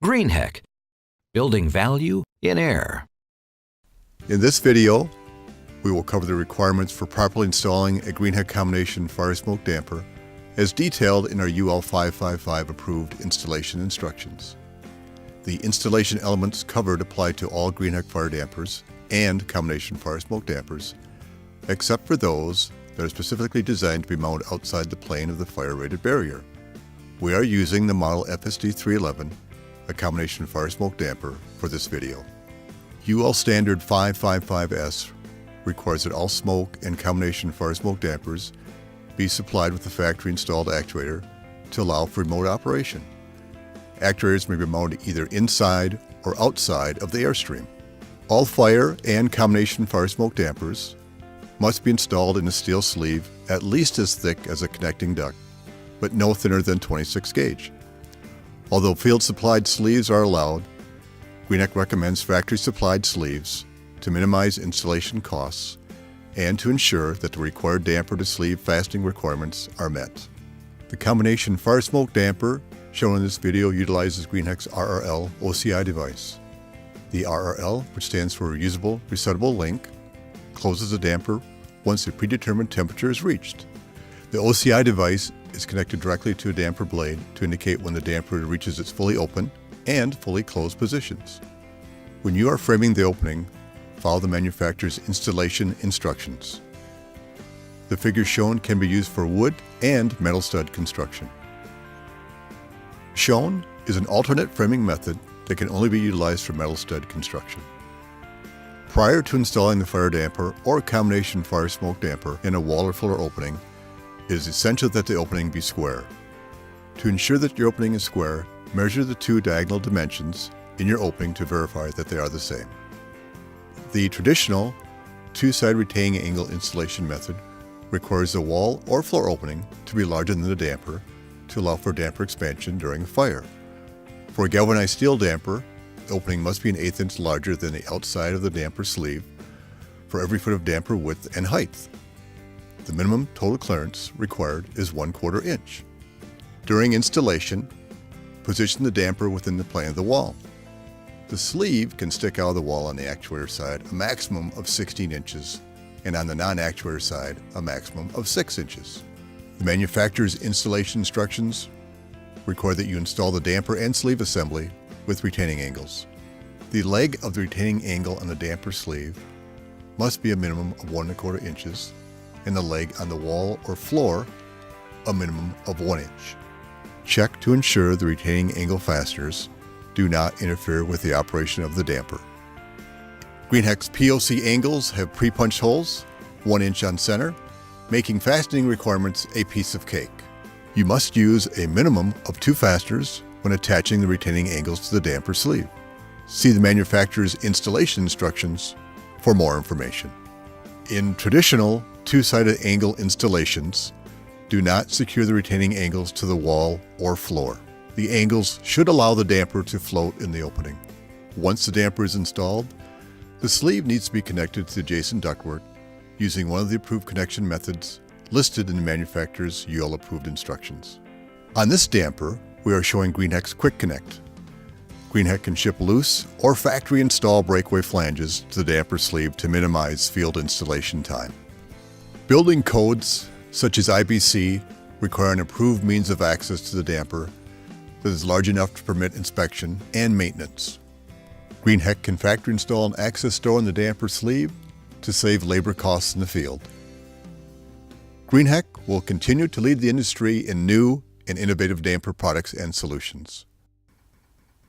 Greenheck, building value in air. In this video, we will cover the requirements for properly installing a Greenheck combination fire smoke damper as detailed in our UL 555 approved installation instructions. The installation elements covered apply to all Greenheck fire dampers and combination fire smoke dampers, except for those that are specifically designed to be mounted outside the plane of the fire-rated barrier. We are using the model FSD 311, a combination fire smoke damper, for this video. UL Standard 555S requires that all smoke and combination fire smoke dampers be supplied with a factory-installed actuator to allow for remote operation. Actuators may be mounted either inside or outside of the airstream. All fire and combination fire smoke dampers must be installed in a steel sleeve at least as thick as a connecting duct, but no thinner than 26 gauge. Although field-supplied sleeves are allowed, Greenheck recommends factory-supplied sleeves to minimize installation costs and to ensure that the required damper to sleeve fastening requirements are met. The combination fire smoke damper shown in this video utilizes Greenheck's RRL OCI device. The RRL, which stands for Reusable Resettable Link, closes the damper once a predetermined temperature is reached. The OCI device is connected directly to a damper blade to indicate when the damper reaches its fully open and fully closed positions. When you are framing the opening, follow the manufacturer's installation instructions. The figure shown can be used for wood and metal stud construction. Shown is an alternate framing method that can only be utilized for metal stud construction. Prior to installing the fire damper or combination fire smoke damper in a wall or floor opening, it is essential that the opening be square. To ensure that your opening is square, measure the two diagonal dimensions in your opening to verify that they are the same. The traditional two-side retaining angle installation method requires the wall or floor opening to be larger than the damper to allow for damper expansion during fire. For a galvanized steel damper, the opening must be an 1/8 inch larger than the outside of the damper sleeve for every foot of damper width and height. The minimum total clearance required is 1/4 inch. During installation, position the damper within the plane of the wall. The sleeve can stick out of the wall on the actuator side a maximum of 16 inches, and on the non-actuator side a maximum of 6 inches. The manufacturer's installation instructions require that you install the damper and sleeve assembly with retaining angles. The leg of the retaining angle on the damper sleeve must be a minimum of 1¼ inches, and the leg on the wall or floor a minimum of 1 inch. Check to ensure the retaining angle fasteners do not interfere with the operation of the damper. Greenheck's POC angles have pre-punched holes, 1 inch on center, making fastening requirements a piece of cake. You must use a minimum of 2 fasteners when attaching the retaining angles to the damper sleeve. See the manufacturer's installation instructions for more information. In traditional two-sided angle installations, do not secure the retaining angles to the wall or floor. The angles should allow the damper to float in the opening. Once the damper is installed, the sleeve needs to be connected to the adjacent ductwork using one of the approved connection methods listed in the manufacturer's UL approved instructions. On this damper, we are showing Greenheck's Quick Connect. Greenheck can ship loose or factory install breakaway flanges to the damper sleeve to minimize field installation time. Building codes such as IBC require an approved means of access to the damper that is large enough to permit inspection and maintenance. Greenheck can factory install an access door in the damper sleeve to save labor costs in the field. Greenheck will continue to lead the industry in new and innovative damper products and solutions.